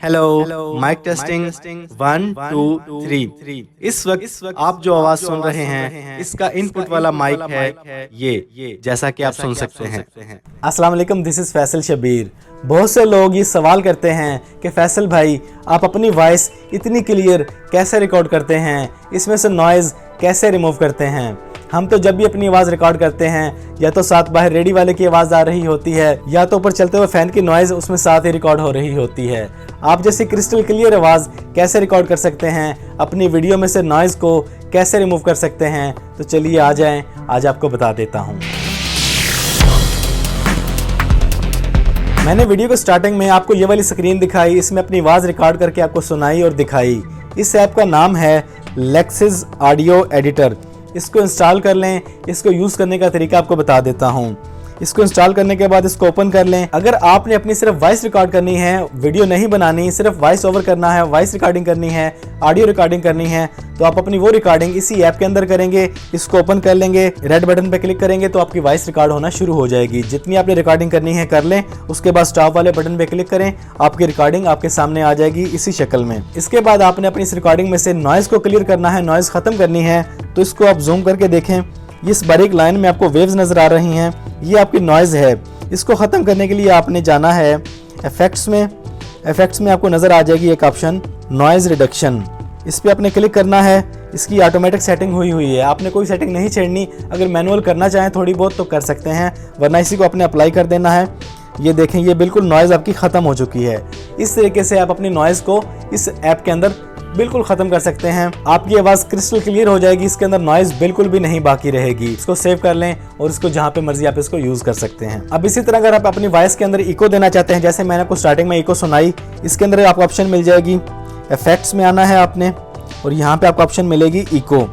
Hello, mic testing 1 2 3। इस वक्त आप जो आवाज सुन रहे हैं इसका इनपुट वाला माइक है ये जैसा कि आप सुन सकते हैं। अस्सलाम वालेकुम, दिस इज़ फैसल शबीर। बहुत से लोग ये सवाल करते हैं कि फैसल भाई आप अपनी वॉइस इतनी क्लियर कैसे रिकॉर्ड करते हैं, इसमें से नॉइज़ कैसे रिमूव करते हैं। हम तो जब भी अपनी आवाज़ रिकॉर्ड करते हैं या तो साथ बाहर रेडी वाले की आवाज़ आ रही होती है या तो ऊपर चलते हुए फ़ैन की नॉइज़ उसमें साथ ही रिकॉर्ड हो रही होती है। आप जैसी क्रिस्टल क्लियर आवाज़ कैसे रिकॉर्ड कर सकते हैं, अपनी वीडियो में से नॉइज़ को कैसे रिमूव कर सकते हैं, तो चलिए आ जाएं, आज आपको बता देता हूँ। मैंने वीडियो को स्टार्टिंग में आपको ये वाली स्क्रीन दिखाई, इसमें अपनी आवाज़ रिकॉर्ड करके आपको सुनाई और दिखाई। इस ऐप का नाम है लेक्सिस ऑडियो एडिटर। इसको इंस्टॉल कर लें। इसको यूज़ करने का तरीका आपको बता देता हूँ। इसको इंस्टॉल करने के बाद इसको ओपन कर लें। अगर आपने अपनी सिर्फ वॉइस रिकॉर्ड करनी है, वीडियो नहीं बनानी, सिर्फ वॉइस ओवर करना है, वॉइस रिकॉर्डिंग करनी है, ऑडियो रिकॉर्डिंग करनी है, तो आप अपनी वो रिकॉर्डिंग इसी ऐप के अंदर करेंगे। इसको ओपन कर लेंगे, रेड बटन पे क्लिक करेंगे तो आपकी वॉइस रिकॉर्ड होना शुरू हो जाएगी। जितनी आपने रिकॉर्डिंग करनी है कर लें, उसके बाद स्टॉप वाले बटन पे क्लिक करें, आपकी रिकॉर्डिंग आपके सामने आ जाएगी इसी शक्ल में। इसके बाद आपने अपनी इस रिकॉर्डिंग में से नॉइज़ को क्लियर करना है, नॉइज़ खत्म करनी है। तो इसको आप जूम करके देखें, इस बारीक लाइन में आपको वेव्स नजर आ रही हैं, ये आपकी नॉइज़ है। इसको ख़त्म करने के लिए आपने जाना है इफेक्ट्स में। इफेक्ट्स में आपको नज़र आ जाएगी एक ऑप्शन नॉइज़ रिडक्शन, इस पर आपने क्लिक करना है। इसकी ऑटोमेटिक सेटिंग हुई है, आपने कोई सेटिंग नहीं छेड़नी। अगर मैनुअल करना चाहें थोड़ी बहुत तो कर सकते हैं, वरना इसी को आपने अप्लाई कर देना है। ये देखें, ये बिल्कुल नॉइज़ आपकी ख़त्म हो चुकी है। इस तरीके से आप अपनी नॉइज़ को इस ऐप के अंदर बिल्कुल ख़त्म कर सकते हैं। आपकी आवाज़ क्रिस्टल क्लियर हो जाएगी, इसके अंदर नॉइज़ बिल्कुल भी नहीं बाकी रहेगी। इसको सेव कर लें और इसको जहाँ पे मर्जी आप इसको यूज़ कर सकते हैं। अब इसी तरह अगर आप अपनी वॉइस के अंदर इको देना चाहते हैं, जैसे मैंने आपको स्टार्टिंग में इको सुनाई, इसके अंदर आपको ऑप्शन मिल जाएगी, इफेक्ट्स में आना है आपने और यहाँ पे आपको ऑप्शन मिलेगी इको।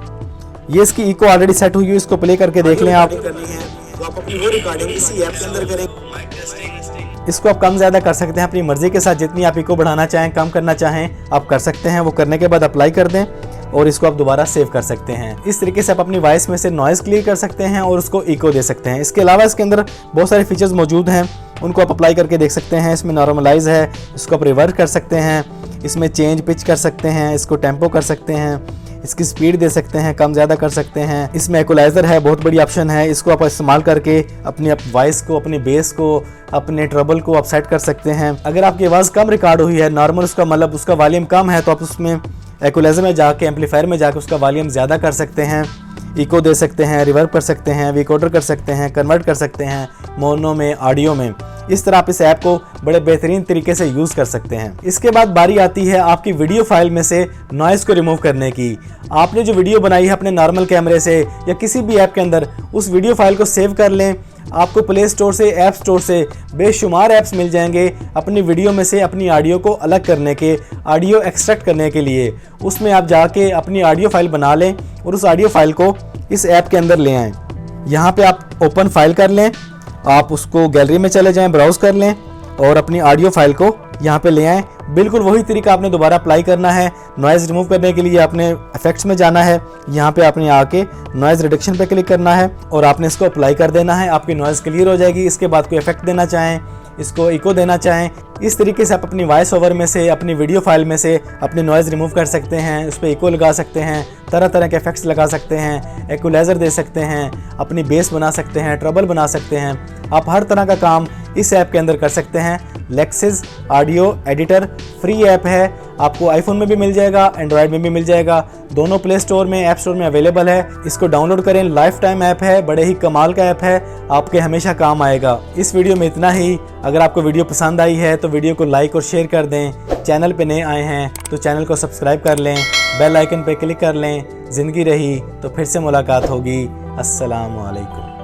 ये इसकी इको ऑलरेडी सेट हुई है, इसको प्ले करके देख लें आप। तो आप अपनी वो रिकॉर्डिंग इसी ऐप के अंदर करें। इसको आप कम ज़्यादा कर सकते हैं अपनी मर्ज़ी के साथ, जितनी आप इको बढ़ाना चाहें, कम करना चाहें आप कर सकते हैं। वो करने के बाद अप्लाई कर दें और इसको आप दोबारा सेव कर सकते हैं। इस तरीके से आप अपनी वॉइस में से नॉइज़ क्लियर कर सकते हैं और उसको इको दे सकते हैं। इसके अलावा इसके अंदर बहुत सारे फीचर्स मौजूद हैं, उनको आप अप्लाई करके देख सकते हैं। इसमें नॉर्मलाइज है, इसको आप रिवर्स कर सकते हैं, इसमें चेंज पिच कर सकते हैं, इसको टेम्पो कर सकते हैं, इसकी स्पीड दे सकते हैं, कम ज़्यादा कर सकते हैं। इसमें इक्वलाइज़र है, बहुत बड़ी ऑप्शन है। इसको आप इस्तेमाल करके अपनी वॉइस को, अपनी बेस को, अपने ट्रबल को आप सेट कर सकते हैं। अगर आपकी आवाज़ कम रिकॉर्ड हुई है, नॉर्मल उसका मतलब उसका वॉल्यूम कम है, तो आप उसमें इक्वलाइज़र में जाके, एम्पलीफायर में जाके उसका वॉल्यूम ज़्यादा कर सकते हैं, इको दे सकते हैं, रिवर्ब कर सकते हैं, विकोडर कर सकते हैं, कन्वर्ट कर सकते हैं मोनो में, ऑडियो में। इस तरह आप इस ऐप को बड़े बेहतरीन तरीके से यूज़ कर सकते हैं। इसके बाद बारी आती है आपकी वीडियो फाइल में से नॉइज़ को रिमूव करने की। आपने जो वीडियो बनाई है अपने नॉर्मल कैमरे से या किसी भी ऐप के अंदर, उस वीडियो फाइल को सेव कर लें। आपको प्ले स्टोर से, ऐप स्टोर से बेशुमार ऐप्स मिल जाएंगे अपनी वीडियो में से अपनी ऑडियो को अलग करने के, ऑडियो एक्सट्रैक्ट करने के लिए। उसमें आप जाके अपनी ऑडियो फाइल बना लें और उस ऑडियो फाइल को इस ऐप के अंदर ले आएँ। यहाँ पे आप ओपन फाइल कर लें, आप उसको गैलरी में चले जाएं, ब्राउज़ कर लें और अपनी ऑडियो फाइल को यहाँ पे ले आएँ। बिल्कुल वही तरीका आपने दोबारा अप्लाई करना है। नॉइज़ रिमूव करने के लिए आपने इफेक्ट्स में जाना है, यहाँ पे आपने आके नॉइज़ रिडक्शन पे क्लिक करना है और आपने इसको अप्लाई कर देना है। आपकी नॉइज़ क्लियर हो जाएगी। इसके बाद कोई इफेक्ट देना चाहें, इसको इको देना चाहें, इस तरीके से आप अपनी वॉइस ओवर में से, अपनी वीडियो फाइल में से अपनी नॉइज़ रिमूव कर सकते हैं। उस पर इको लगा सकते हैं, तरह तरह के इफेक्ट्स लगा सकते हैं, इक्वलाइज़र दे सकते हैं, अपनी बेस बना सकते हैं, ट्रबल बना सकते हैं। आप हर तरह का काम इस ऐप के अंदर कर सकते हैं। Lexus audio editor free app है, आपको आईफोन में भी मिल जाएगा, एंड्रॉयड में भी मिल जाएगा, दोनों प्ले स्टोर में, ऐप स्टोर में अवेलेबल है। इसको डाउनलोड करें, लाइफ टाइम ऐप है, बड़े ही कमाल का ऐप है, आपके हमेशा काम आएगा। इस वीडियो में इतना ही। अगर आपको वीडियो पसंद आई है तो वीडियो को लाइक और शेयर कर दें। चैनल पे नए आए हैं तो चैनल को सब्सक्राइब कर लें, बेल आइकन पे क्लिक कर लें। ज़िंदगी रही तो फिर से मुलाकात होगी। अस्सलाम वालेकुम।